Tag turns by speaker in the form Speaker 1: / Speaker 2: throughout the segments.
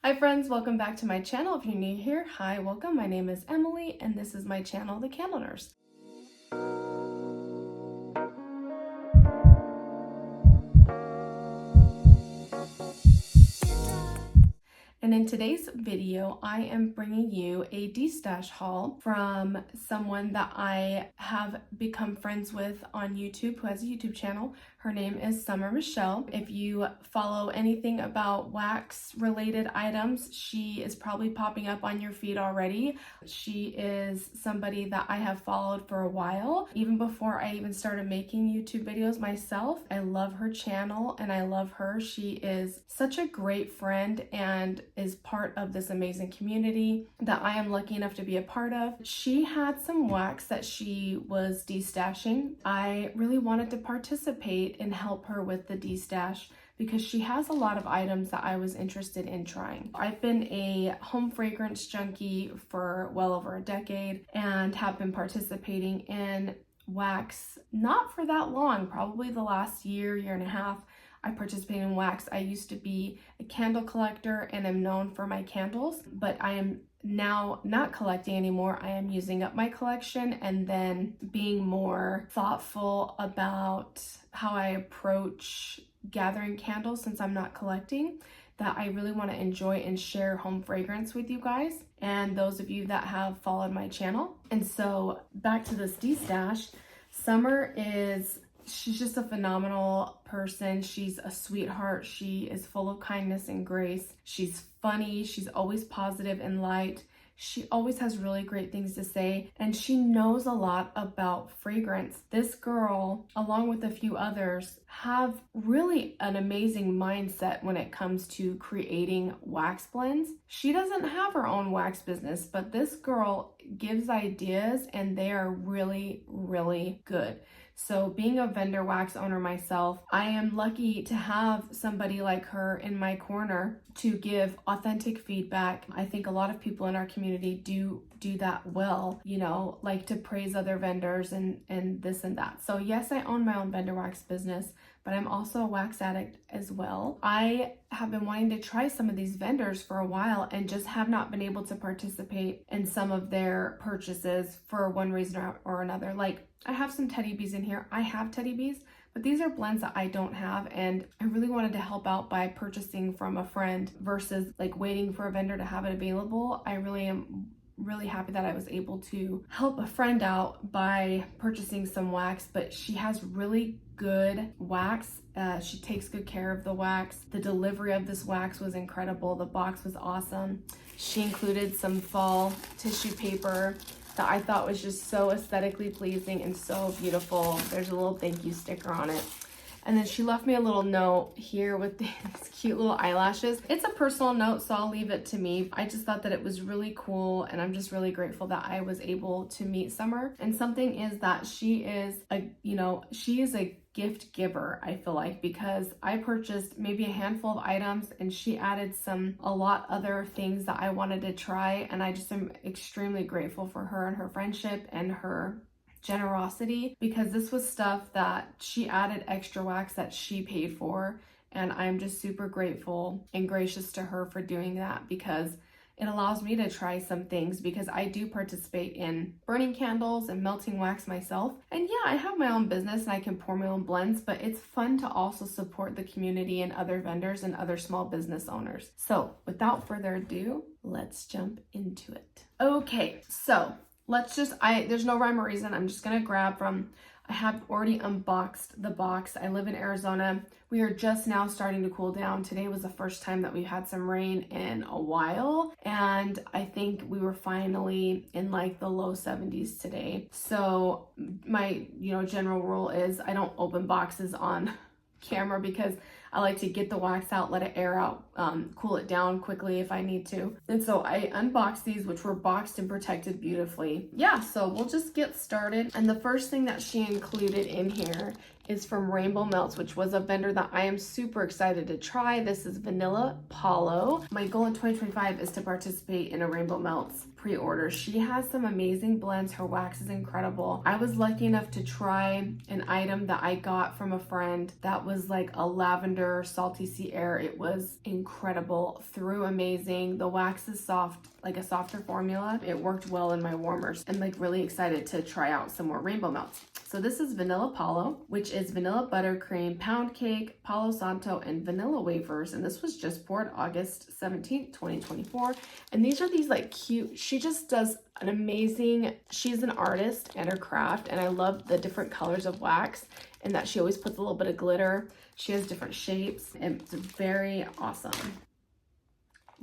Speaker 1: Hi friends, welcome back to my channel. If you're new here, hi, welcome. My name is Emily and this is my channel, The Candle Nurse. And in today's video, I am bringing you a Destash haul from someone that I have become friends with on YouTube, who has a YouTube channel. Her name is Michelle. If you follow anything about wax related items, she is probably popping up on your feed already. She is somebody that I have followed for a while, even before I even started making YouTube videos myself. I love her channel and I love her. She is such a great friend and is part of this amazing community that I am lucky enough to be a part of. She had some wax that she was destashing. I really wanted to participate and help her with the destash because she has a lot of items that I was interested in trying. I've been a home fragrance junkie for well over a decade and have been participating in wax not for that long, probably the last year and a half. I participate in wax. I used to be a candle collector and am known for my candles, but I am now not collecting anymore. I am using up my collection and then being more thoughtful about how I approach gathering candles since I'm not collecting, that I really want to enjoy and share home fragrance with you guys and those of you that have followed my channel. And so back to this destash, she's just a phenomenal person. She's a sweetheart. She is full of kindness and grace. She's funny. She's always positive and light. She always has really great things to say, and she knows a lot about fragrance. This girl, along with a few others, have really an amazing mindset when it comes to creating wax blends. She doesn't have her own wax business, but this girl gives ideas and they are really, really good. So being a vendor wax owner myself, I am lucky to have somebody like her in my corner to give authentic feedback. I think a lot of people in our community do that well, you know, like to praise other vendors and this and that. So yes, I own my own vendor wax business, but I'm also a wax addict as well. I have been wanting to try some of these vendors for a while and just have not been able to participate in some of their purchases for one reason or another. Like, I have some teddy bees in here. I have teddy bees, but these are blends that I don't have, and I really wanted to help out by purchasing from a friend versus like waiting for a vendor to have it available. I really am really happy that I was able to help a friend out by purchasing some wax, but she has really good wax. She takes good care of the wax. The delivery of this wax was incredible. The box was awesome. She included some fall tissue paper that I thought was just so aesthetically pleasing and so beautiful. There's a little thank you sticker on it. And then she left me a little note here with these cute little eyelashes. It's a personal note, so I'll leave it to me. I just thought that it was really cool, and I'm just really grateful that I was able to meet Summer. And something is that she is a gift giver, I feel like, because I purchased maybe a handful of items and she added a lot other things that I wanted to try, and I just am extremely grateful for her and her friendship and her generosity, because this was stuff that she added extra wax that she paid for, and I'm just super grateful and gracious to her for doing that, because it allows me to try some things, because I do participate in burning candles and melting wax myself. And yeah, I have my own business and I can pour my own blends, but it's fun to also support the community and other vendors and other small business owners. So without further ado, let's jump into it. Okay, so there's no rhyme or reason. I'm just gonna grab from, I have already unboxed the box. I live in Arizona. We are just now starting to cool down. Today was the first time that we had some rain in a while, and I think we were finally in like the low 70s today. So my, general rule is I don't open boxes on camera because I like to get the wax out, let it air out, cool it down quickly if I need to. And so I unboxed these, which were boxed and protected beautifully. Yeah, so we'll just get started. And the first thing that she included in here is from Rainbow Melts, which was a vendor that I am super excited to try. This is Vanilla Palo. My goal in 2025 is to participate in a Rainbow Melts pre-order. She has some amazing blends. Her wax is incredible. I was lucky enough to try an item that I got from a friend that was like a lavender salty sea air. It was incredible, through amazing. The wax is soft, like a softer formula. It worked well in my warmers. I'm like really excited to try out some more Rainbow Melts. So this is Vanilla Palo, which is vanilla buttercream, pound cake, Palo Santo, and vanilla wafers. And this was just poured August 17th, 2024. And these are these like cute, she just does an amazing, she's an artist at her craft. And I love the different colors of wax and that she always puts a little bit of glitter. She has different shapes and it's very awesome.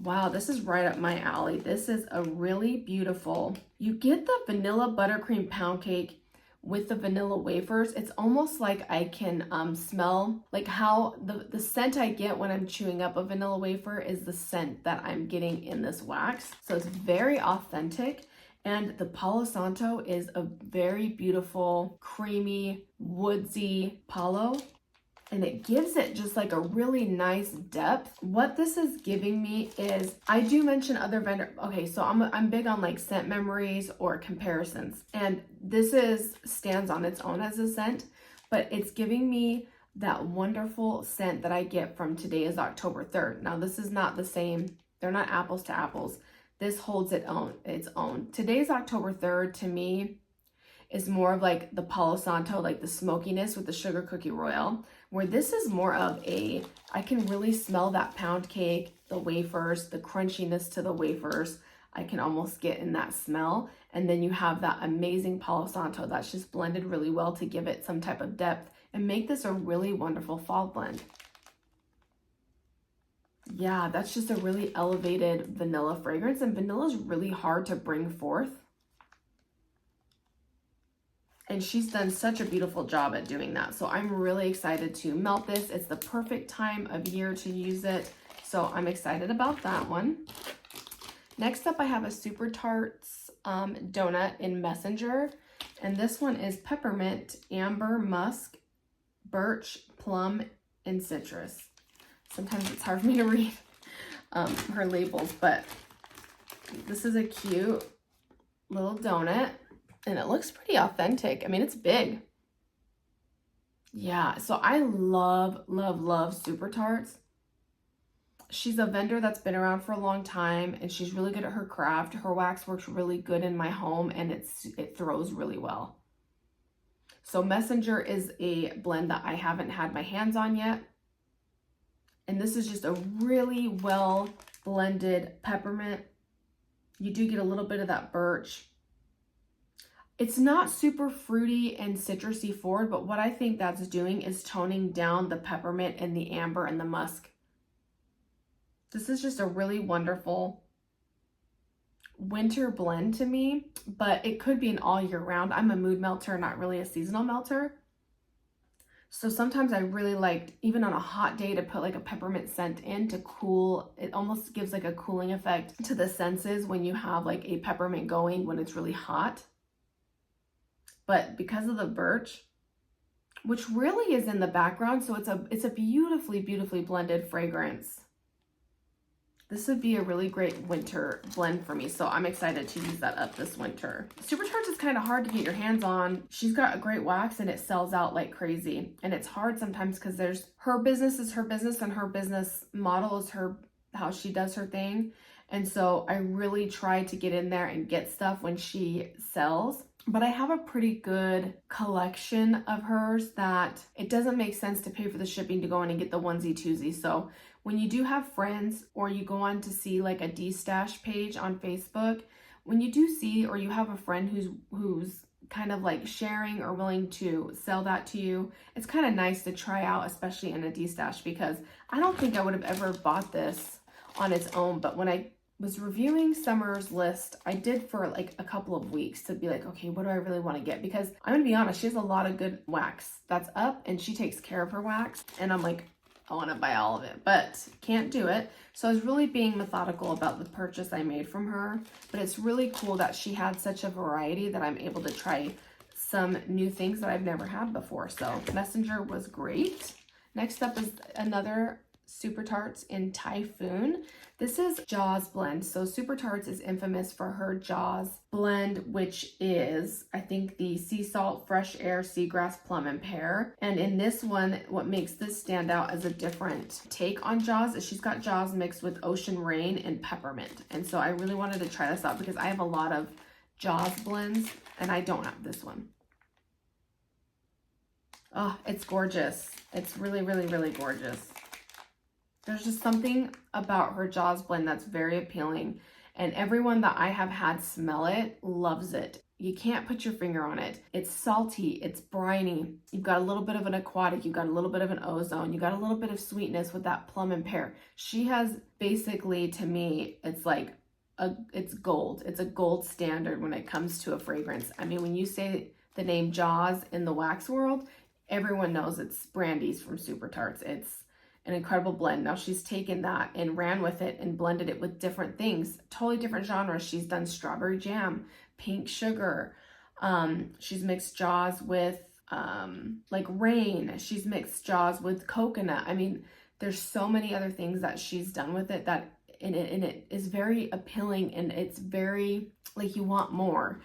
Speaker 1: Wow, this is right up my alley. This is a really beautiful, you get the vanilla buttercream pound cake with the vanilla wafers. It's almost like I can smell like how the scent I get when I'm chewing up a vanilla wafer is the scent that I'm getting in this wax. So it's very authentic. And the Palo Santo is a very beautiful, creamy, woodsy palo. And it gives it just like a really nice depth. What this is giving me is, I do mention other vendor. Okay, so I'm big on like scent memories or comparisons. And this stands on its own as a scent, but it's giving me that wonderful scent that I get from Today is October 3rd. Now this is not the same. They're not apples to apples. This holds its own. Today's October 3rd to me is more of like the Palo Santo, like the smokiness with the sugar cookie royale, where this is more of a, I can really smell that pound cake, the wafers, the crunchiness to the wafers. I can almost get in that smell. And then you have that amazing Palo Santo that's just blended really well to give it some type of depth and make this a really wonderful fall blend. Yeah, that's just a really elevated vanilla fragrance, and vanilla is really hard to bring forth. And she's done such a beautiful job at doing that. So I'm really excited to melt this. It's the perfect time of year to use it. So I'm excited about that one. Next up, I have a Super Tarts donut in Messenger. And this one is peppermint, amber, musk, birch, plum, and citrus. Sometimes it's hard for me to read her labels, but this is a cute little donut. And it looks pretty authentic. I mean, it's big. Yeah, so I love, love, love Super Tarts. She's a vendor that's been around for a long time, and she's really good at her craft. Her wax works really good in my home, and it throws really well. So Messenger is a blend that I haven't had my hands on yet. And this is just a really well blended peppermint. You do get a little bit of that birch. It's not super fruity and citrusy forward, but what I think that's doing is toning down the peppermint and the amber and the musk. This is just a really wonderful winter blend to me, but it could be an all year round. I'm a mood melter, not really a seasonal melter. So sometimes I really liked, even on a hot day, to put like a peppermint scent in to cool. It almost gives like a cooling effect to the senses when you have like a peppermint going when it's really hot. But because of the birch, which really is in the background, so it's a beautifully, beautifully blended fragrance. This would be a really great winter blend for me, so I'm excited to use that up this winter. Super Tarts is kind of hard to get your hands on. She's got a great wax and it sells out like crazy. And it's hard sometimes because her business is her business and her business model is how she does her thing. And so I really try to get in there and get stuff when she sells. But I have a pretty good collection of hers that it doesn't make sense to pay for the shipping to go in and get the onesie twosie. So when you do have friends or you go on to see like a Destash page on Facebook, when you do see or you have a friend who's kind of like sharing or willing to sell that to you, it's kind of nice to try out, especially in a Destash, because I don't think I would have ever bought this on its own. But when I was reviewing Summer's list, I did for like a couple of weeks to be like, okay, what do I really want to get? Because I'm gonna be honest, she has a lot of good wax that's up and she takes care of her wax. And I'm like, I want to buy all of it, but can't do it. So I was really being methodical about the purchase I made from her. But it's really cool that she had such a variety that I'm able to try some new things that I've never had before. So Messenger was great. Next up is another Super Tarts in Typhoon. This is Jaws blend. So Super Tarts is infamous for her Jaws blend, which is, I think, the sea salt, fresh air, seagrass, plum, and pear. And in this one, what makes this stand out as a different take on Jaws is she's got Jaws mixed with ocean rain and peppermint. And so I really wanted to try this out because I have a lot of Jaws blends and I don't have this one. Oh, it's gorgeous. It's really, really, really gorgeous. There's just something about her Jaws blend that's very appealing, and everyone that I have had smell it loves it. You can't put your finger on it. It's salty, it's briny. You've got a little bit of an aquatic, you've got a little bit of an ozone, you got a little bit of sweetness with that plum and pear. She has basically, to me, it's like it's gold. It's a gold standard when it comes to a fragrance. I mean, when you say the name Jaws in the wax world, everyone knows it's Brandy's from Super Tarts. It's an incredible blend. Now she's taken that and ran with it and blended it with different things, totally different genres. She's done strawberry jam, pink sugar. She's mixed Jaws with like rain. She's mixed Jaws with coconut. I mean, there's so many other things that she's done with it that and it is very appealing, and it's very like you want more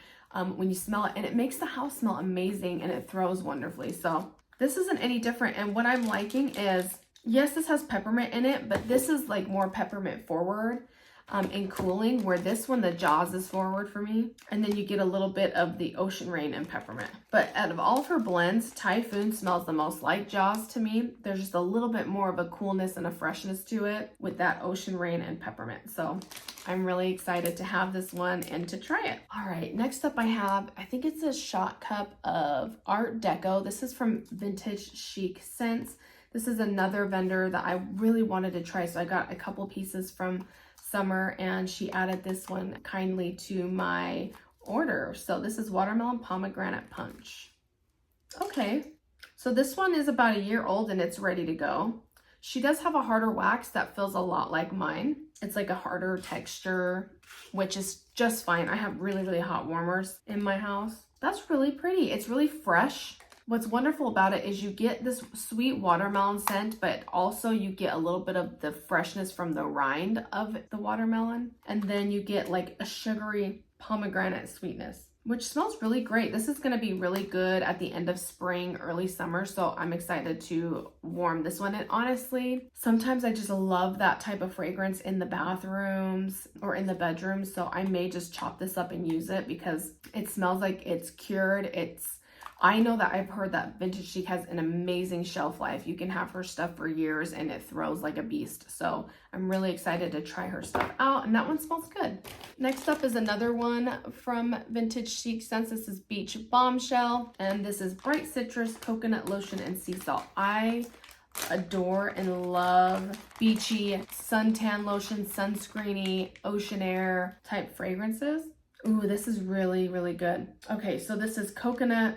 Speaker 1: when you smell it, and it makes the house smell amazing, and it throws wonderfully. So this isn't any different. And what I'm liking is, yes, this has peppermint in it, but this is like more peppermint forward and cooling, where this one, the Jaws, is forward for me. And then you get a little bit of the ocean rain and peppermint. But out of all of her blends, Typhoon smells the most like Jaws to me. There's just a little bit more of a coolness and a freshness to it with that ocean rain and peppermint. So I'm really excited to have this one and to try it. All right, next up I have, I think it's a shot cup of Art Deco. This is from Vintage Chic Scents. This is another vendor that I really wanted to try, so I got a couple pieces from Summer, and she added this one kindly to my order. So this is Watermelon Pomegranate Punch. Okay, so this one is about a year old and it's ready to go. She does have a harder wax that feels a lot like mine. It's like a harder texture, which is just fine. I have really, really hot warmers in my house. That's really pretty. It's really fresh. What's wonderful about it is you get this sweet watermelon scent, but also you get a little bit of the freshness from the rind of the watermelon. And then you get like a sugary pomegranate sweetness, which smells really great. This is gonna be really good at the end of spring, early summer. So I'm excited to warm this one. And honestly, sometimes I just love that type of fragrance in the bathrooms or in the bedrooms. So I may just chop this up and use it because it smells like it's cured. I know that I've heard that Vintage Chic has an amazing shelf life. You can have her stuff for years and it throws like a beast. So I'm really excited to try her stuff out, and that one smells good. Next up is another one from Vintage Chic Scents. This is Beach Bombshell, and this is Bright Citrus, Coconut Lotion, and Sea Salt. I adore and love beachy, suntan lotion, sunscreeny, ocean air type fragrances. Ooh, this is really, really good. Okay, so this is coconut.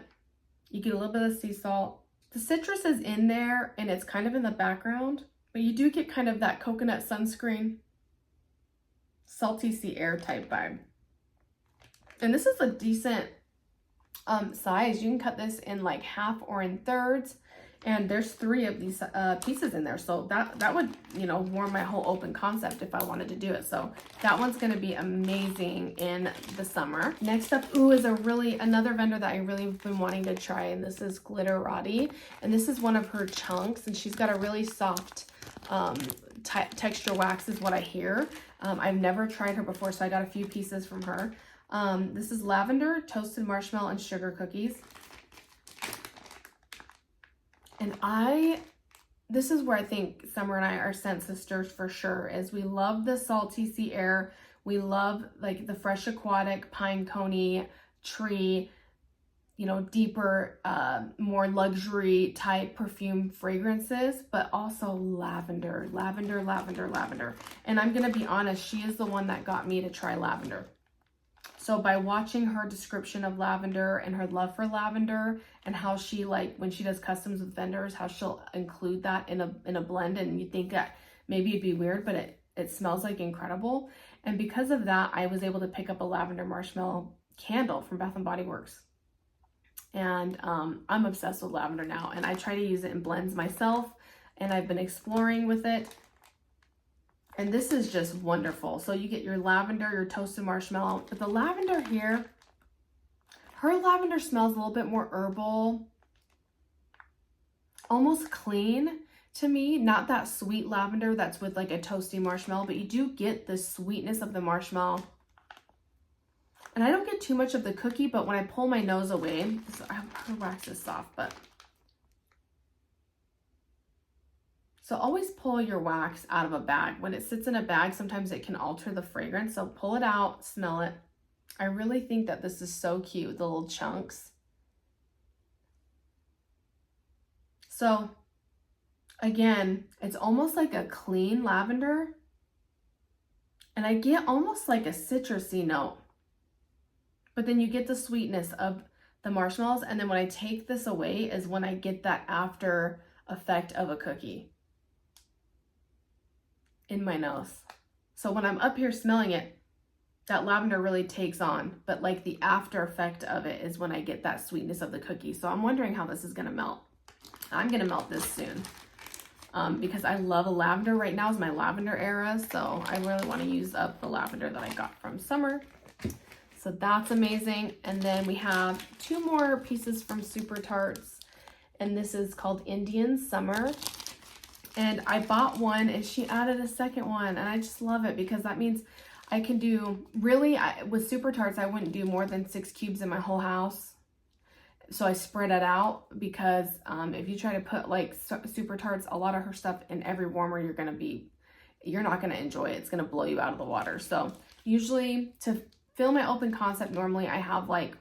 Speaker 1: You get a little bit of sea salt. The citrus is in there and it's kind of in the background, but you do get kind of that coconut sunscreen, salty sea air type vibe. And this is a decent size. You can cut this in like half or in thirds, and there's 3 of these pieces in there. So that would, you know, warm my whole open concept if I wanted to do it. So that one's gonna be amazing in the summer. Next up, is another vendor that I really have been wanting to try, and this is Glitterati. And this is one of her chunks, and she's got a really soft texture wax is what I hear. I've never tried her before, so I got a few pieces from her. This is lavender, toasted marshmallow, and sugar cookies. And this is where I think Summer and I are scent sisters for sure, is we love the salty sea air. We love like the fresh aquatic, pine coney, tree, you know, deeper, more luxury type perfume fragrances, but also lavender. And I'm gonna be honest, she is the one that got me to try lavender. So by watching her description of lavender and her love for lavender and how she, like, when she does customs with vendors, how she'll include that in a blend, and you think that maybe it'd be weird, but it smells like incredible. And because of that, I was able to pick up a lavender marshmallow candle from Bath & Body Works. And I'm obsessed with lavender now, and I try to use it in blends myself, and I've been exploring with it. And this is just wonderful. So you get your lavender, your toasted marshmallow, but the lavender here, her lavender smells a little bit more herbal, almost clean to me. Not that sweet lavender that's with like a toasty marshmallow, but you do get the sweetness of the marshmallow. And I don't get too much of the cookie, but when I pull my nose away, her wax is soft, but. So always pull your wax out of a bag. When it sits in a bag, sometimes it can alter the fragrance. So pull it out, smell it. I really think that this is so cute, the little chunks. So again, it's almost like a clean lavender. And I get almost like a citrusy note. But then you get the sweetness of the marshmallows. And then when I take this away is when I get that after effect of a cookie in my nose. So when I'm up here smelling it, that lavender really takes on, but like the after effect of it is when I get that sweetness of the cookie. So I'm wondering how this is gonna melt. I'm gonna melt this soon because I love a lavender. Right now is my lavender era, so I really wanna use up the lavender that I got from summer. So that's amazing. And then we have 2 more pieces from Super Tarts, and this is called Indian Summer. And I bought one and she added a second one, and I just love it because that means I can do, really, with Super Tarts, I wouldn't do more than 6 cubes in my whole house. So I spread it out because if you try to put like Super Tarts, a lot of her stuff in every warmer, you're not going to enjoy it. It's going to blow you out of the water. So usually to fill my open concept, normally I have like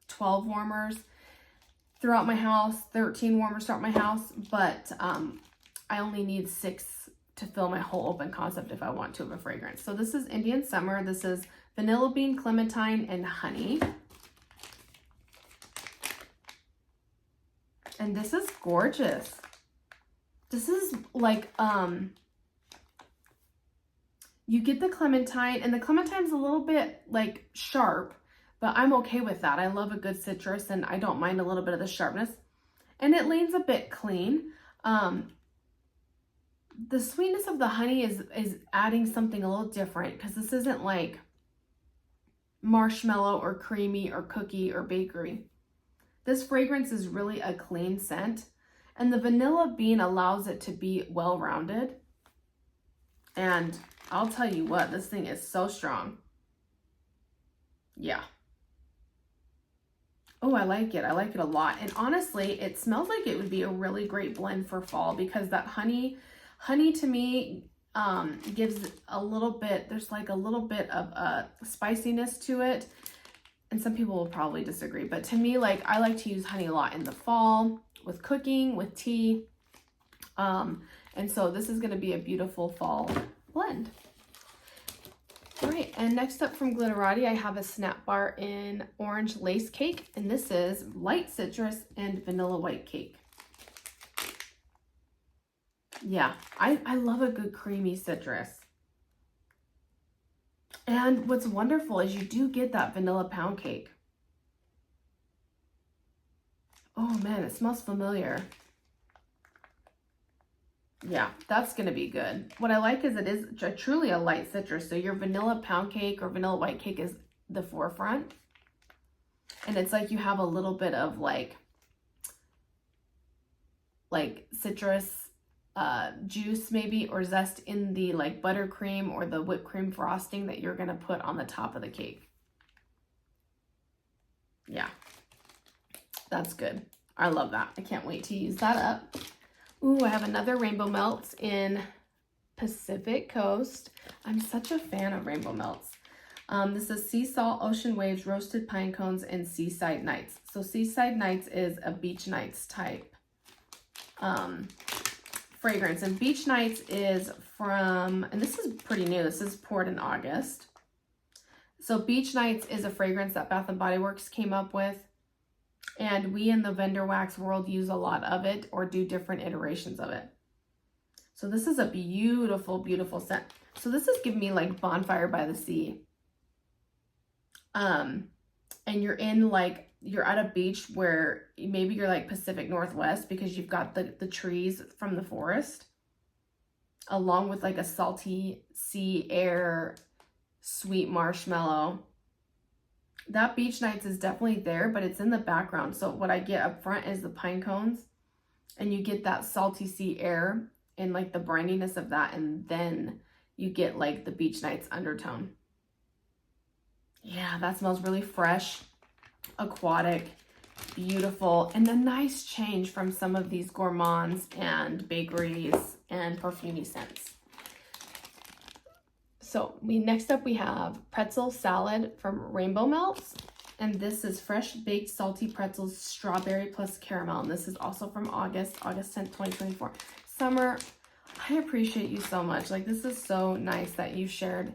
Speaker 1: 12 warmers throughout my house, 13 warmers throughout my house, but I only need 6 to fill my whole open concept if I want to of a fragrance. So this is Indian Summer. This is vanilla bean, clementine, and honey. And this is gorgeous. This is like, you get the clementine, and the clementine's a little bit like sharp, but I'm okay with that. I love a good citrus, and I don't mind a little bit of the sharpness. And it leans a bit clean. The sweetness of the honey is adding something a little different because this isn't like marshmallow or creamy or cookie or bakery. This fragrance is really a clean scent, and the vanilla bean allows it to be well-rounded. And I'll tell you what, this thing is so strong. Yeah. Oh, I like it. I like it a lot. And honestly, it smells like it would be a really great blend for fall because that honey to me gives a little bit, there's like a little bit of spiciness to it. And some people will probably disagree, but to me, like, I like to use honey a lot in the fall with cooking, with tea. And so this is going to be a beautiful fall blend. All right, and next up from Glitterati, I have a Snap Bar in Orange Lace Cake, and this is light citrus and vanilla white cake. Yeah, I love a good creamy citrus. And what's wonderful is you do get that vanilla pound cake. Oh man, it smells familiar. Yeah, that's going to be good. What I like is it is truly a light citrus. So your vanilla pound cake or vanilla white cake is the forefront. And it's like you have a little bit of like citrus juice maybe, or zest in the like buttercream or the whipped cream frosting that you're going to put on the top of the cake. Yeah, that's good. I love that. I can't wait to use that up. Ooh, I have another Rainbow Melts in Pacific Coast. I'm such a fan of Rainbow Melts. This is Sea Salt, Ocean Waves, Roasted Pine Cones, and Seaside Nights. So Seaside Nights is a Beach Nights type fragrance. And Beach Nights is from, and this is pretty new, this is poured in August. So Beach Nights is a fragrance that Bath & Body Works came up with. And we in the vendor wax world use a lot of it or do different iterations of it. So this is a beautiful, beautiful scent. So this is giving me like Bonfire by the Sea. And you're in like you're at a beach where maybe you're like Pacific Northwest because you've got the trees from the forest, along with like a salty sea air, sweet marshmallow. That beach nights is definitely there, but it's in the background. So what I get up front is the pine cones, and you get that salty sea air and like the brininess of that, and then you get like the beach nights undertone. Yeah, that smells really fresh, aquatic, beautiful, and a nice change from some of these gourmands and bakeries and perfumey scents. So next up we have Pretzels Salad from Rainbow Melts. And this is fresh baked salty pretzels, strawberry plus caramel. And this is also from August 10th, 2024. Summer, I appreciate you so much. Like, this is so nice that you shared,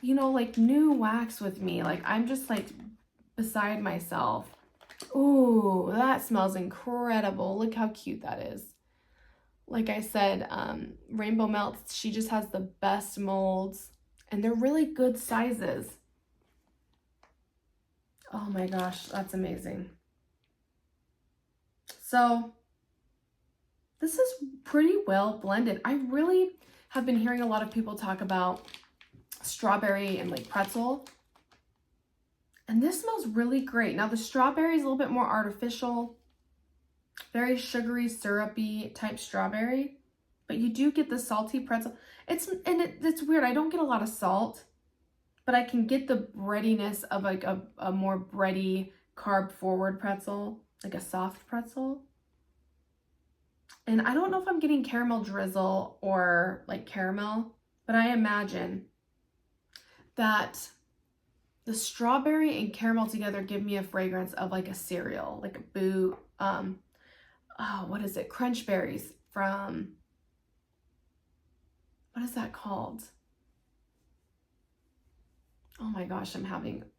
Speaker 1: you know, like new wax with me. Like, I'm just like beside myself. Ooh, that smells incredible. Look how cute that is. Like I said, Rainbow Melts, she just has the best molds. And they're really good sizes. Oh my gosh, that's amazing. So this is pretty well blended. I really have been hearing a lot of people talk about strawberry and like pretzel. And this smells really great. Now the strawberry is a little bit more artificial, very sugary, syrupy type strawberry. But you do get the salty pretzel. It's weird. I don't get a lot of salt, but I can get the breadiness of like a more bready, carb forward pretzel, like a soft pretzel. And I don't know if I'm getting caramel drizzle or like caramel, but I imagine that the strawberry and caramel together give me a fragrance of like a cereal, like a what is it? Crunch berries from, what is that called? Oh my gosh,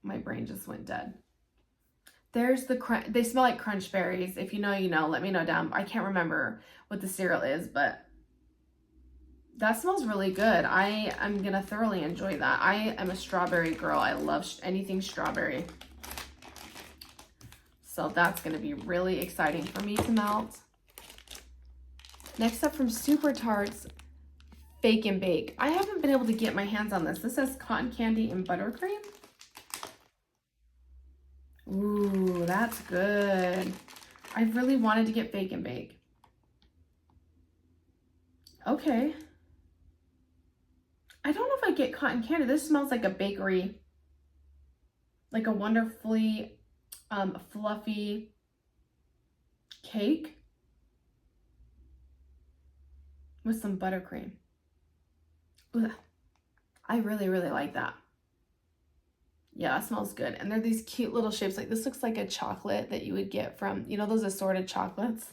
Speaker 1: my brain just went dead. There's they smell like crunch berries. If you know, you know, let me know down. I can't remember what the cereal is, but that smells really good. I am gonna thoroughly enjoy that. I am a strawberry girl. I love anything strawberry. So that's gonna be really exciting for me to melt. Next up from Super Tarts, Bake and Bake. I haven't been able to get my hands on this. This says cotton candy and buttercream. Ooh, that's good. I really wanted to get Bake and Bake. Okay. I don't know if I get cotton candy. This smells like a bakery, like a wonderfully fluffy cake with some buttercream. Ugh. I really, really like that. Yeah, that smells good. And they're these cute little shapes. Like this looks like a chocolate that you would get from, you know, those assorted chocolates.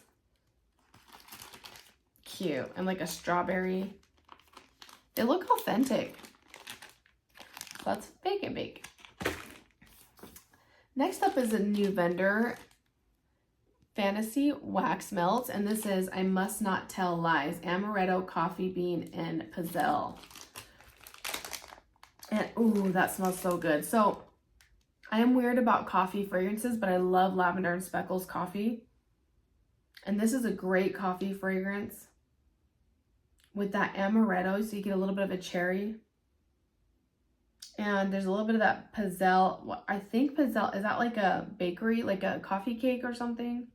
Speaker 1: Cute. And like a strawberry. They look authentic. Let's Bake and Bake. Next up is a new vendor, Fantasy Wax Melts. And this is I Must Not Tell Lies, Amaretto, Coffee Bean, and Pizzelle. And ooh, that smells so good. So I am weird about coffee fragrances, but I love lavender and speckles coffee. And this is a great coffee fragrance with that amaretto, so you get a little bit of a cherry. And there's a little bit of that Pizzelle. I think Pizzelle, is that like a bakery, like a coffee cake or something?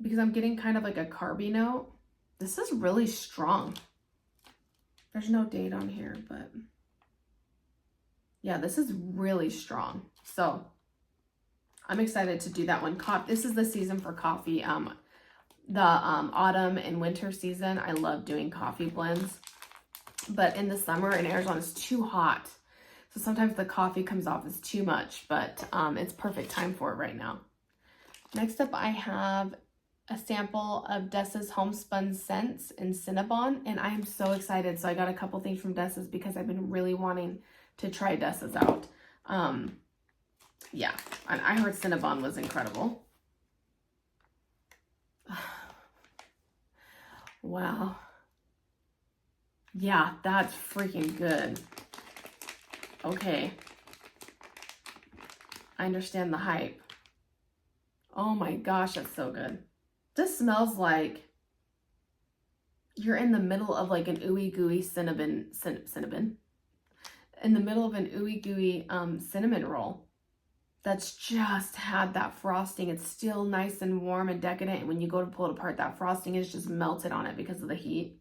Speaker 1: Because I'm getting kind of like a carby note. This is really strong. There's no date on here, but yeah, this is really strong. So I'm excited to do that one. This is the season for coffee. The autumn and winter season, I love doing coffee blends. But in the summer in Arizona, it's too hot. So sometimes the coffee comes off as too much, but it's perfect time for it right now. Next up, I have a sample of Dessa's Homespun Scents in Cinnabon, and I am so excited. So I got a couple things from Dessa's because I've been really wanting to try Dessa's out. Yeah, and I heard Cinnabon was incredible. Wow. Yeah, that's freaking good. Okay. I understand the hype. Oh my gosh, that's so good. This smells like you're in the middle of like an ooey gooey cinnamon. In the middle of an ooey gooey cinnamon roll that's just had that frosting. It's still nice and warm and decadent. And when you go to pull it apart, that frosting is just melted on it because of the heat.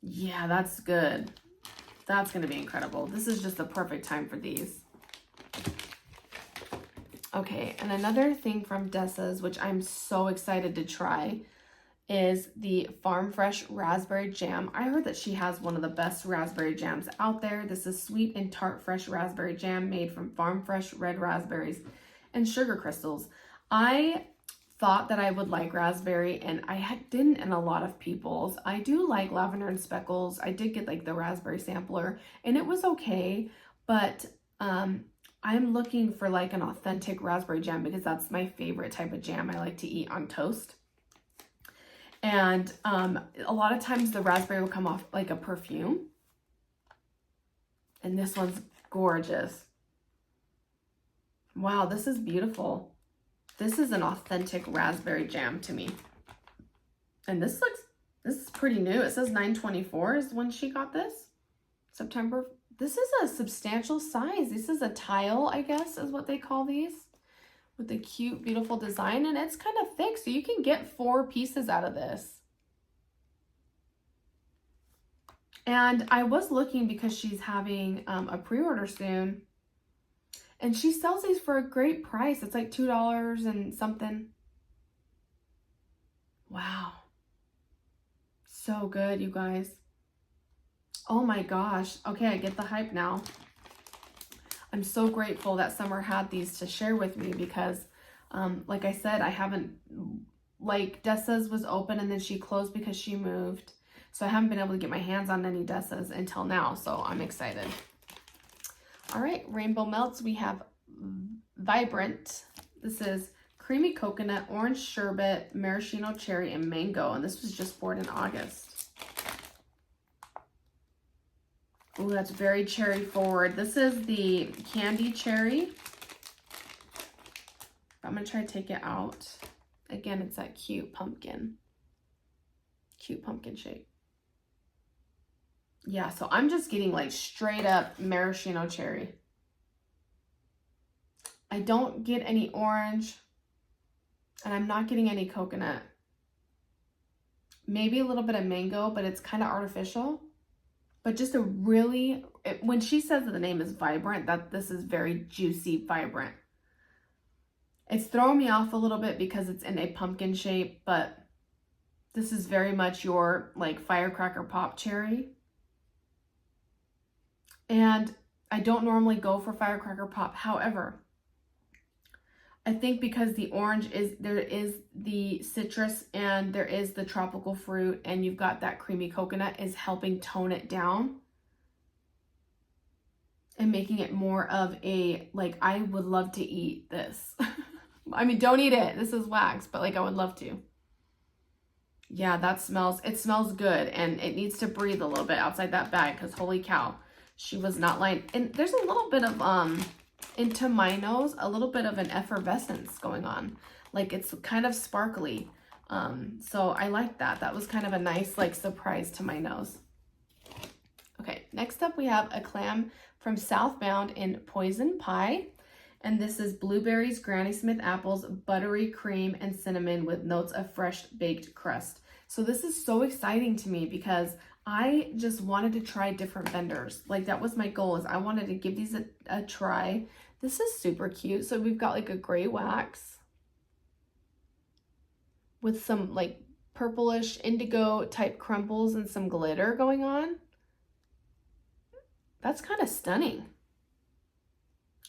Speaker 1: Yeah, that's good. That's going to be incredible. This is just the perfect time for these. Okay, and another thing from Dessa's, which I'm so excited to try, is the Farm Fresh Raspberry Jam. I heard that she has one of the best raspberry jams out there. This is sweet and tart fresh raspberry jam made from farm fresh red raspberries and sugar crystals. I thought that I would like raspberry, and I didn't in a lot of people's. I do like lavender and speckles. I did get like the raspberry sampler, and it was okay, but I'm looking for like an authentic raspberry jam because that's my favorite type of jam I like to eat on toast. And a lot of times the raspberry will come off like a perfume. And this one's gorgeous. Wow, this is beautiful. This is an authentic raspberry jam to me. And this is pretty new. It says 9/24 is when she got this. September. This is a substantial size. This is a tile, I guess, is what they call these. With the cute, beautiful design, and it's kind of thick, so you can get 4 pieces out of this. And I was looking because she's having a pre-order soon, and she sells these for a great price. It's like $2 and something. Wow. So good, you guys. Oh my gosh. Okay, I get the hype now. I'm so grateful that Summer had these to share with me because, like I said, I haven't, like Dessa's was open and then she closed because she moved. So I haven't been able to get my hands on any Dessa's until now. So I'm excited. All right, Rainbow Melts. We have Vibrant. This is creamy coconut, orange sherbet, maraschino cherry, and mango. And this was just poured in August. Oh, that's very cherry forward. This is the candy cherry. I'm going to try to take it out. Again, it's that cute pumpkin shape. Yeah, so I'm just getting like straight up maraschino cherry. I don't get any orange, and I'm not getting any coconut. Maybe a little bit of mango, but it's kind of artificial. But just a really, when she says that the name is Vibrant, that this is very juicy, vibrant. It's throwing me off a little bit because it's in a pumpkin shape, but this is very much your like firecracker pop cherry. And I don't normally go for firecracker pop. However, I think because the orange there is the citrus and there is the tropical fruit and you've got that creamy coconut is helping tone it down and making it more of a, like, I would love to eat this. I mean, don't eat it. This is wax, but like I would love to. Yeah, it smells good, and it needs to breathe a little bit outside that bag because holy cow, she was not lying. And there's a little bit of, into my nose, a little bit of an effervescence going on. Like it's kind of sparkly. So I like that. That was kind of a nice like surprise to my nose. Okay, next up we have a clam from Southbound in Poison Pie. And this is blueberries, Granny Smith apples, buttery cream, and cinnamon with notes of fresh baked crust. So this is so exciting to me because I just wanted to try different vendors. Like that was my goal, is I wanted to give these a try. This is super cute. So we've got like a gray wax with some like purplish indigo type crumbles and some glitter going on. That's kind of stunning.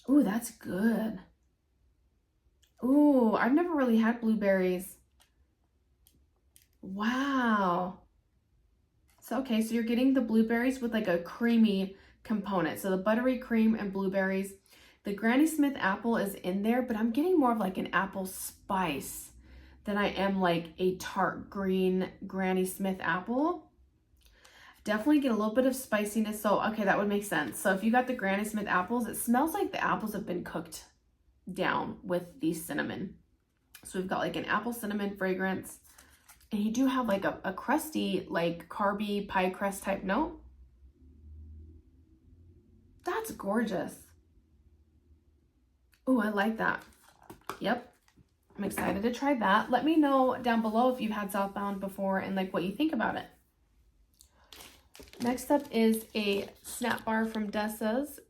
Speaker 1: Ooh, that's good. Ooh, I've never really had blueberries. Wow. So, okay, so you're getting the blueberries with like a creamy component. So the buttery cream and blueberries. The Granny Smith apple is in there, but I'm getting more of like an apple spice than I am like a tart green Granny Smith apple. Definitely get a little bit of spiciness. So, okay, that would make sense. So if you got the Granny Smith apples, it smells like the apples have been cooked down with the cinnamon. So we've got like an apple cinnamon fragrance, and you do have like a crusty, like carby pie crust type note. That's gorgeous. Oh, I like that. Yep. I'm excited to try that. Let me know down below if you've had Southbound before and like what you think about it. Next up is a snap bar from Dessa's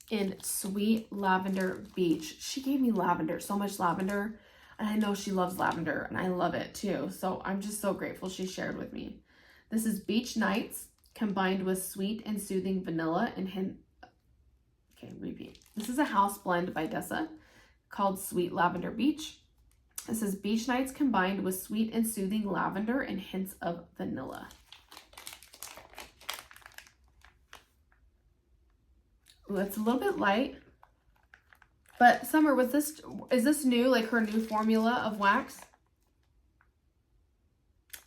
Speaker 1: in Sweet Lavender Beach. She gave me lavender, so much lavender, and I know she loves lavender and I love it too. So I'm just so grateful she shared with me. This is Beach Nights combined with sweet and soothing vanilla and repeat. This is a house blend by Dessa called Sweet Lavender Beach. This is Beach Nights combined with sweet and soothing lavender and hints of vanilla. Ooh, it's a little bit light. But Summer, is this new, like her new formula of wax?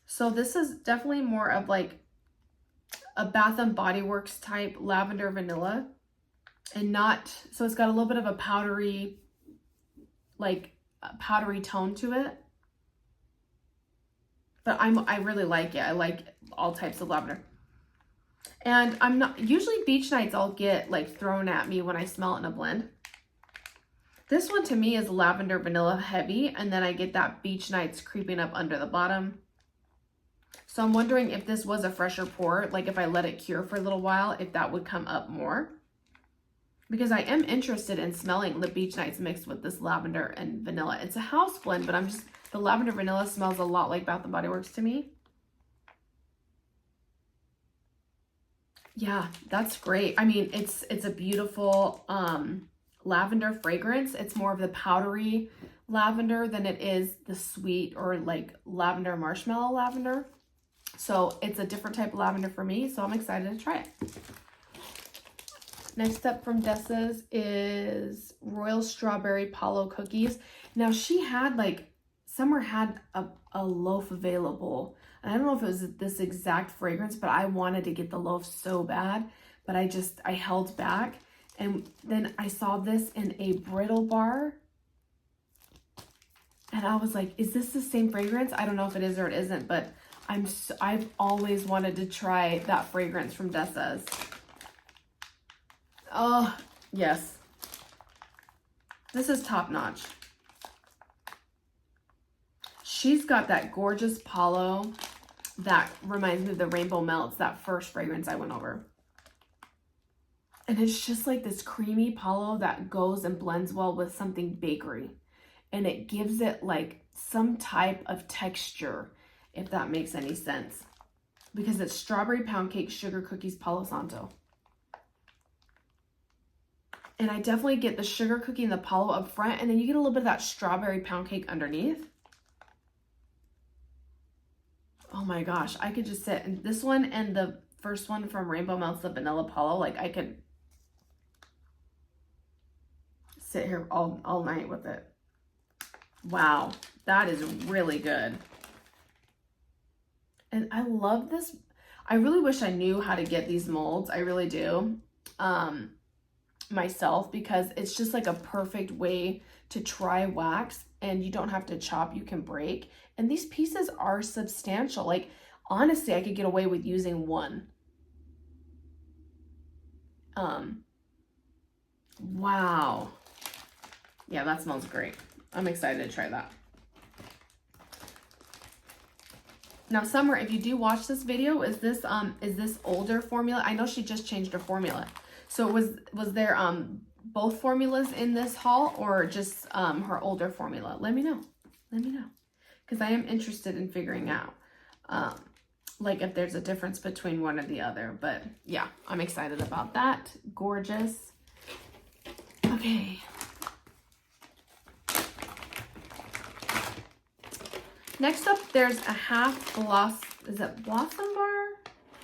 Speaker 1: So this is definitely more of like a Bath and Body Works type lavender vanilla, and not, so it's got a little bit of a powdery, like a powdery tone to it. But I really like it. I like all types of lavender. And I'm not, usually Beach Nights I'll get like thrown at me when I smell it in a blend. This one to me is lavender vanilla heavy, and then I get that Beach Nights creeping up under the bottom. So I'm wondering if this was a fresher pour, like if I let it cure for a little while, if that would come up more. Because I am interested in smelling the Beach Nights mixed with this lavender and vanilla. It's a house blend, but the lavender vanilla smells a lot like Bath and Body Works to me. Yeah, that's great. I mean, it's a beautiful lavender fragrance. It's more of the powdery lavender than it is the sweet or like lavender marshmallow lavender. So it's a different type of lavender for me. So I'm excited to try it. Next up from Dessa's is Royal Strawberry Palo Cookies. Now she had like, Summer had a loaf available. And I don't know if it was this exact fragrance, but I wanted to get the loaf so bad, but I held back. And then I saw this in a brittle bar. And I was like, is this the same fragrance? I don't know if it is or it isn't, but I've always wanted to try that fragrance from Dessa's. Oh, yes. This is top notch. She's got that gorgeous Palo that reminds me of the Rainbow Melts, that first fragrance I went over. And it's just like this creamy Palo that goes and blends well with something bakery. And it gives it like some type of texture, if that makes any sense. Because it's strawberry pound cake, sugar cookies, Palo Santo. And I definitely get the sugar cookie and the Palo up front, and then you get a little bit of that strawberry pound cake underneath. Oh my gosh, I could just sit, and this one and the first one from Rainbow Melts, the vanilla Palo, like I could sit here all night with it. Wow, that is really good. And I love this. I really wish I knew how to get these molds. I really do. Myself, because it's just like a perfect way to try wax, and you don't have to chop, you can break. And these pieces are substantial. Like honestly, I could get away with using one. Wow. Yeah, that smells great. I'm excited to try that. Now, Summer, if you do watch this video, is this older formula? I know she just changed her formula. So was there both formulas in this haul, or just her older formula? Let me know. Let me know. Because I am interested in figuring out like if there's a difference between one or the other. But yeah, I'm excited about that. Gorgeous. Okay. Next up, there's a half is it Blossom Bar?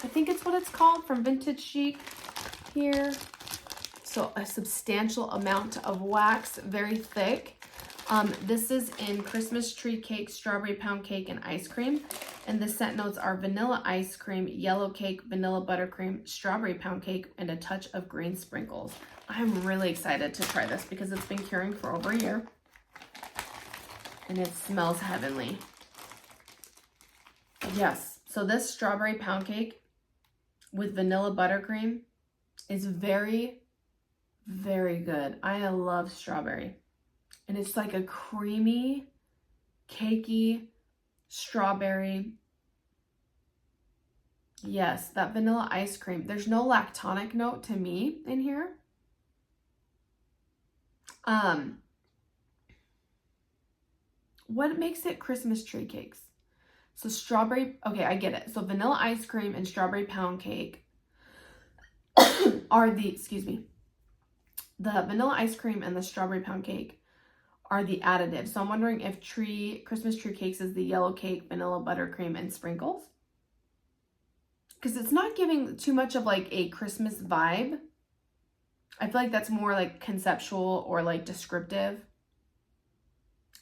Speaker 1: I think it's what it's called, from Vintage Chic here. So a substantial amount of wax, very thick. This is in Christmas tree cake, strawberry pound cake, and ice cream. And the scent notes are vanilla ice cream, yellow cake, vanilla buttercream, strawberry pound cake, and a touch of green sprinkles. I'm really excited to try this because it's been curing for over a year. And it smells heavenly. Yes, so this strawberry pound cake with vanilla buttercream is very, very good. I love strawberry. And it's like a creamy, cakey strawberry. Yes, that vanilla ice cream. There's no lactonic note to me in here. What makes it Christmas tree cakes? So strawberry, okay, I get it. So vanilla ice cream and strawberry pound cake are the, the vanilla ice cream and the strawberry pound cake are the additives. So I'm wondering if Christmas tree cakes is the yellow cake, vanilla buttercream, and sprinkles. Because it's not giving too much of like a Christmas vibe. I feel like that's more like conceptual or like descriptive.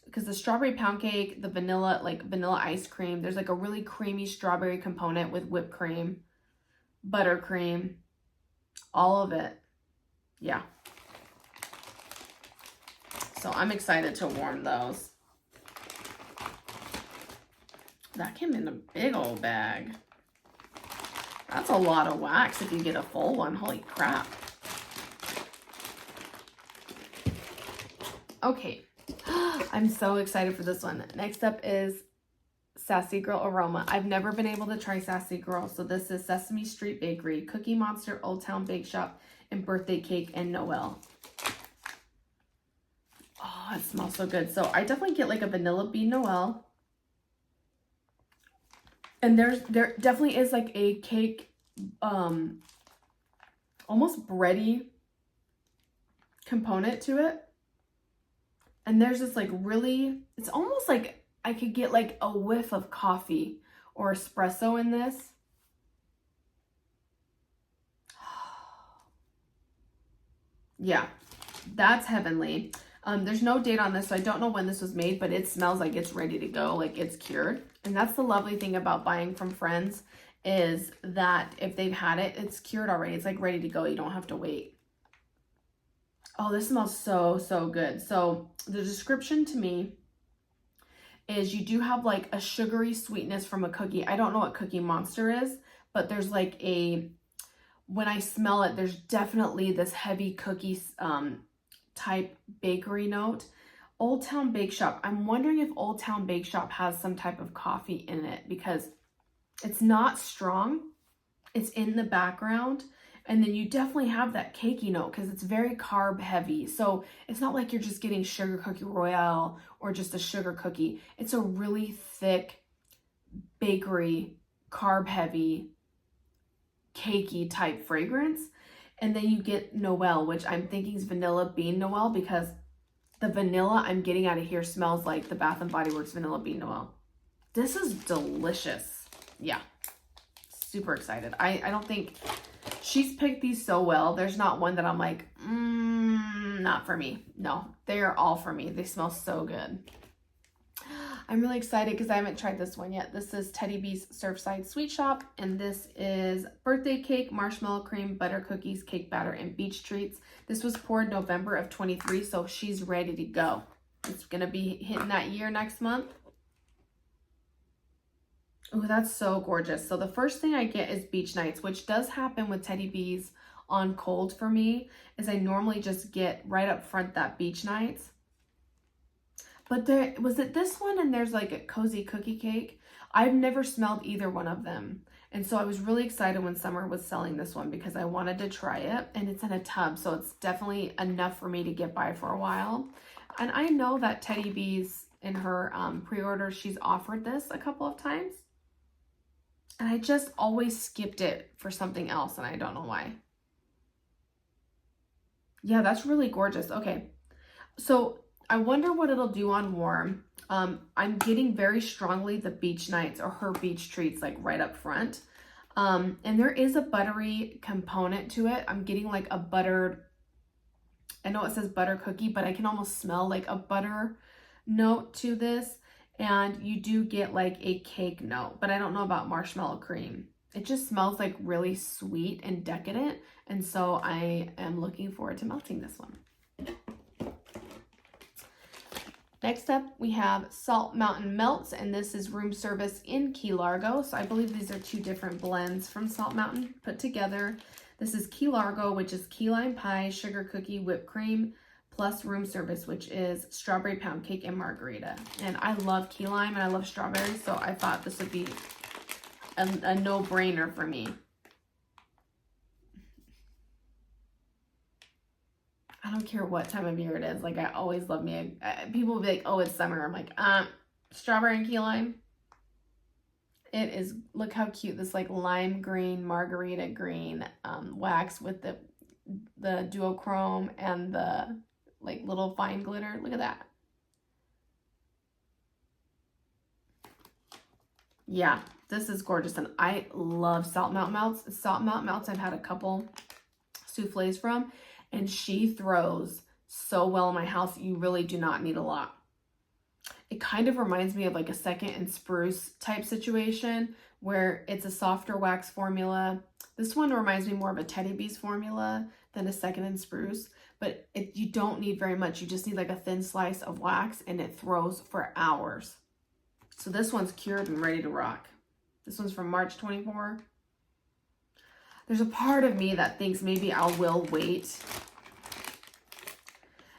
Speaker 1: Because the strawberry pound cake, the vanilla ice cream, there's like a really creamy strawberry component with whipped cream, buttercream, all of it. Yeah. So I'm excited to warm those. That came in a big old bag. That's a lot of wax if you get a full one. Holy crap. Okay. I'm so excited for this one. Next up is Sassy Girl Aroma. I've never been able to try Sassy Girl. So this is Sesame Street Bakery, Cookie Monster, Old Town Bake Shop, and Birthday Cake and Noel. Oh, it smells so good. So I definitely get like a vanilla bean Noel. And there definitely is like a cake, almost bready component to it. And there's this like really, it's almost like I could get like a whiff of coffee or espresso in this. Yeah, that's heavenly. There's no date on this, so I don't know when this was made, but it smells like it's ready to go, like it's cured. And that's the lovely thing about buying from friends, is that if they've had it, it's cured already. It's like ready to go. You don't have to wait. Oh, this smells so, so good. So the description to me is you do have like a sugary sweetness from a cookie. I don't know what Cookie Monster is, but there's like when I smell it, there's definitely this heavy cookie type bakery note. Old Town Bake Shop. I'm wondering if Old Town Bake Shop has some type of coffee in it, because it's not strong. It's in the background. And then you definitely have that cakey note because it's very carb heavy. So it's not like you're just getting sugar cookie royale or just a sugar cookie. It's a really thick bakery, carb heavy, cakey type fragrance. And then you get Noel, which I'm thinking is vanilla bean Noel, because the vanilla I'm getting out of here smells like the Bath & Body Works vanilla bean Noel. This is delicious. Yeah, super excited. I don't think... She's picked these so well. There's not one that I'm like, not for me. No, they are all for me. They smell so good. I'm really excited because I haven't tried this one yet. This is Teddy B's Surfside Sweet Shop, and this is birthday cake, marshmallow cream, butter cookies, cake batter, and beach treats. This was poured November of 23, so she's ready to go. It's going to be hitting that year next month. Oh, that's so gorgeous. So the first thing I get is Beach Nights, which does happen with Teddy B's on cold for me, is I normally just get right up front that Beach Nights. But there was it this one, and there's like a cozy cookie cake. I've never smelled either one of them. And so I was really excited when Summer was selling this one because I wanted to try it, and it's in a tub. So it's definitely enough for me to get by for a while. And I know that Teddy B's in her pre-order, she's offered this a couple of times. And I just always skipped it for something else, and I don't know why. Yeah, that's really gorgeous. Okay, so I wonder what it'll do on warm. I'm getting very strongly the Beach Nights or her beach treats like right up front. And there is a buttery component to it. I'm getting like a buttered, I know it says butter cookie, but I can almost smell like a butter note to this. And you do get like a cake note, but I don't know about marshmallow cream. It just smells like really sweet and decadent. And so I am looking forward to melting this one. Next up, we have Salt Mountain Melts, and this is room service in Key Largo. So I believe these are two different blends from Salt Mountain put together. This is Key Largo, which is key lime pie, sugar cookie, whipped cream, plus room service, which is strawberry pound cake and margarita. And I love key lime and I love strawberries, so I thought this would be a no-brainer for me. I don't care what time of year it is. Like, I always love me. People will be like, oh, it's summer. I'm like, strawberry and key lime. It is, look how cute. This like lime green, margarita green wax with the duochrome and the like little fine glitter. Look at that. Yeah, this is gorgeous. And I love Salt Mountain Melts. Salt Mountain Melts, I've had a couple souffles from. And she throws so well in my house. You really do not need a lot. It kind of reminds me of like a Second and Spruce type situation where it's a softer wax formula. This one reminds me more of a Teddy Bees formula than a Second and Spruce. But you don't need very much. You just need like a thin slice of wax and it throws for hours. So this one's cured and ready to rock. This one's from March 24. There's a part of me that thinks maybe I will wait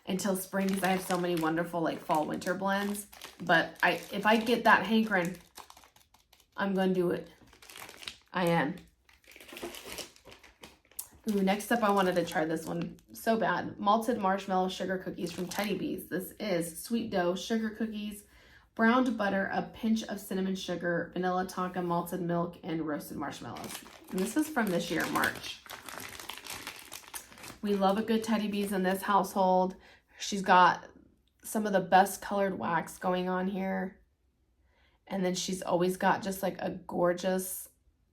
Speaker 1: until spring because I have so many wonderful like fall winter blends. But if I get that hankering, I'm going to do it. I am. Ooh, next up, I wanted to try this one so bad. Malted marshmallow sugar cookies from Teddy Bees. This is sweet dough, sugar cookies, browned butter, a pinch of cinnamon sugar, vanilla tonka, malted milk, and roasted marshmallows. And this is from this year, March. We love a good Teddy Bees in this household. She's got some of the best colored wax going on here. And then she's always got just like a gorgeous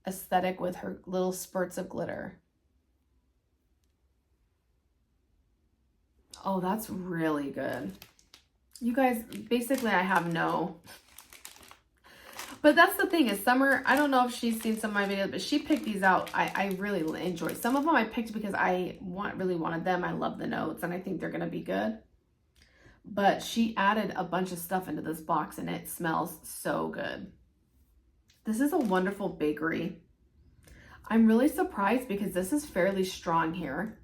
Speaker 1: aesthetic with her little spurts of glitter. Oh, that's really good. You guys, basically I have no... But that's the thing is Summer, I don't know if she's seen some of my videos, but she picked these out. I really enjoy. Some of them I picked because I really wanted them. I love the notes and I think they're going to be good. But she added a bunch of stuff into this box and it smells so good. This is a wonderful bakery. I'm really surprised because this is fairly strong here.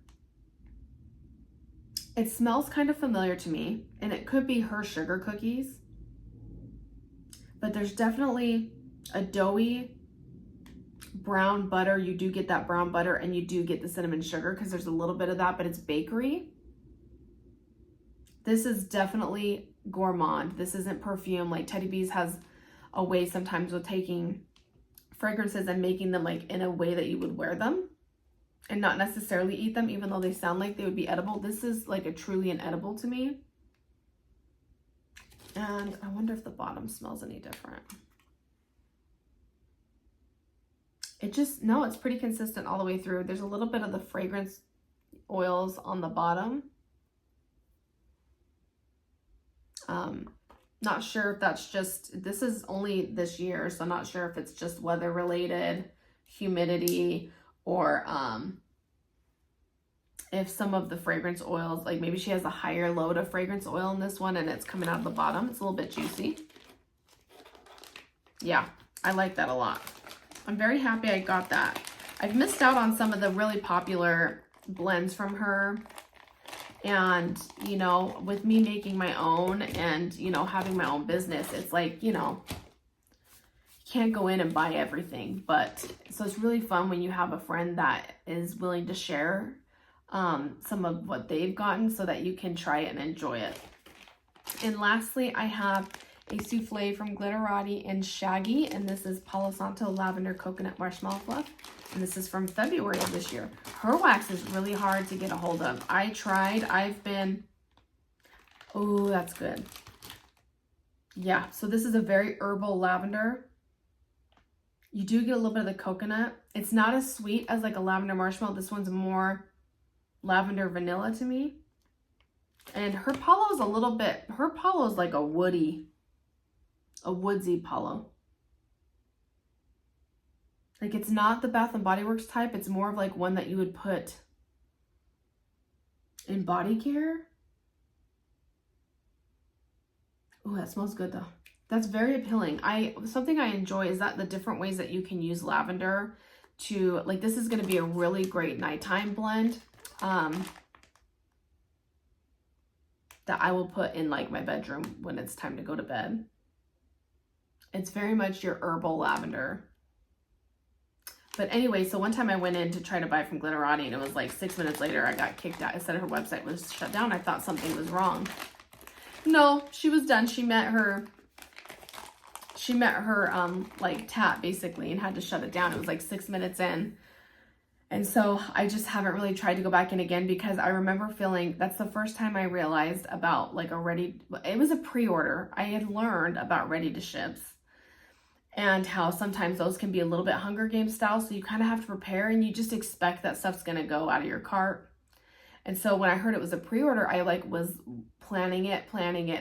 Speaker 1: It smells kind of familiar to me and it could be her sugar cookies. But there's definitely a doughy brown butter. You do get that brown butter and you do get the cinnamon sugar because there's a little bit of that, but it's bakery. This is definitely gourmand. This isn't perfume. Like Teddy Bees has a way sometimes with taking fragrances and making them like in a way that you would wear them and not necessarily eat them, even though they sound like they would be edible. This is like a truly an edible to me. And I wonder if the bottom smells any different. It just, no, it's pretty consistent all the way through. There's a little bit of the fragrance oils on the bottom. Not sure if that's just, this is only this year, so I'm not sure if it's just weather related, humidity, or if some of the fragrance oils, like maybe she has a higher load of fragrance oil in this one and it's coming out of the bottom. It's a little bit juicy. Yeah, I like that a lot. I'm very happy I got that. I've missed out on some of the really popular blends from her. And, you know, with me making my own and, you know, having my own business, it's like, you know, you can't go in and buy everything. But so it's really fun when you have a friend that is willing to share some of what they've gotten so that you can try it and enjoy it. And lastly, I have a souffle from Glitterati and Shaggy, and this is Palo Santo Lavender Coconut Marshmallow Fluff, and this is from February of this year. Her wax is really hard to get a hold of. I tried, oh, that's good. Yeah, so this is a very herbal lavender. You do get a little bit of the coconut. It's not as sweet as like a lavender marshmallow. This one's more lavender vanilla to me. And her Palo is a little bit, her Palo is like a woody a woodsy palo. Like, it's not the Bath and Body Works type. It's more of like one that you would put in body care. Oh, that smells good though. That's very appealing. Something I enjoy is that the different ways that you can use lavender to, like, this is going to be a really great nighttime blend that I will put in like my bedroom when it's time to go to bed. It's very much your herbal lavender. But anyway, so one time I went in to try to buy from Glitterati, and it was like 6 minutes later I got kicked out. It said her website was shut down. I thought something was wrong. No, she was done. She met her like tap basically and had to shut it down. It was like 6 minutes in. And so I just haven't really tried to go back in again, because I remember feeling, that's the first time I realized about like it was a pre-order. I had learned about ready to ships and how sometimes those can be a little bit Hunger Games style. So you kind of have to prepare and you just expect that stuff's going to go out of your cart. And so when I heard it was a pre-order, I like was planning it,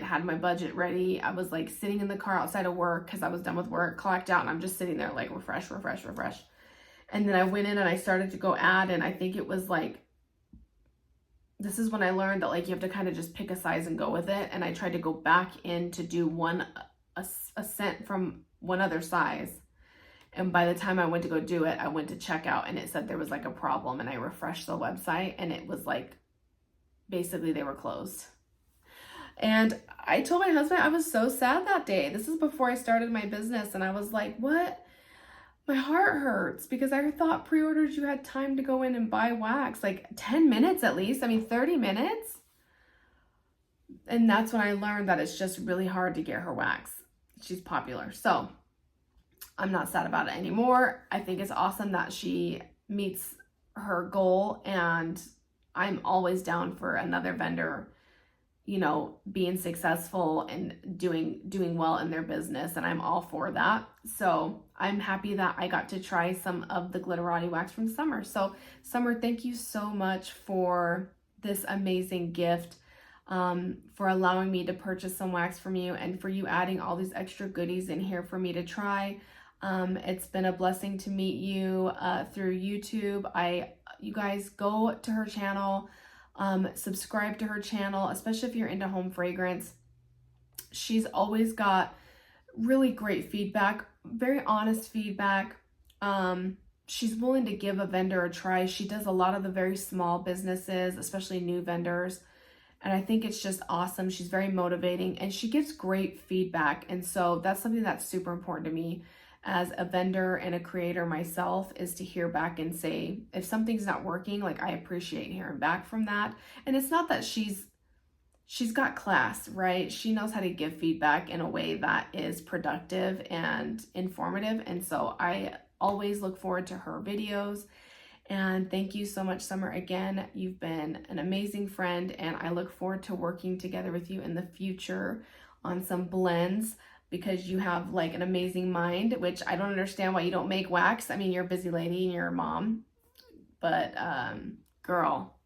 Speaker 1: had my budget ready. I was like sitting in the car outside of work because I was done with work, clocked out, and I'm just sitting there like refresh. And then I went in and I started to go add, and I think it was like, this is when I learned that like you have to kind of just pick a size and go with it. And I tried to go back in to do a scent from one other size. And by the time I went to go do it, I went to check out and it said there was like a problem, and I refreshed the website and it was like, basically they were closed. And I told my husband I was so sad that day. This is before I started my business, and I was like, what? My heart hurts, because I thought pre-orders you had time to go in and buy wax, like 10 minutes at least. I mean, 30 minutes. And that's when I learned that it's just really hard to get her wax. She's popular. So I'm not sad about it anymore. I think it's awesome that she meets her goal, and I'm always down for another vendor, you know, being successful and doing well in their business, and I'm all for that. So I'm happy that I got to try some of the Glitterati wax from Summer. So Summer, thank you so much for this amazing gift, for allowing me to purchase some wax from you, and for you adding all these extra goodies in here for me to try. It's been a blessing to meet you through YouTube. You guys go to her channel, subscribe to her channel, especially if you're into home fragrance. She's always got really great feedback, very honest feedback. She's willing to give a vendor a try. She does a lot of the very small businesses, especially new vendors. And I think it's just awesome. She's very motivating and she gives great feedback. And so that's something that's super important to me as a vendor and a creator myself, is to hear back and say, if something's not working, like, I appreciate hearing back from that. And it's not that she's got class, right? She knows how to give feedback in a way that is productive and informative. And so I always look forward to her videos. And thank you so much, Summer. Again, you've been an amazing friend, and I look forward to working together with you in the future on some blends, because you have like an amazing mind, which I don't understand why you don't make wax. I mean, you're a busy lady and you're a mom, but girl,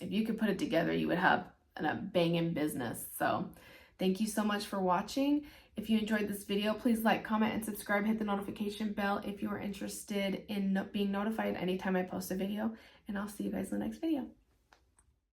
Speaker 1: if you could put it together, you would have a banging business. So thank you so much for watching. If you enjoyed this video, please like, comment, and subscribe. Hit the notification bell if you are interested in being notified anytime I post a video, and I'll see you guys in the next video.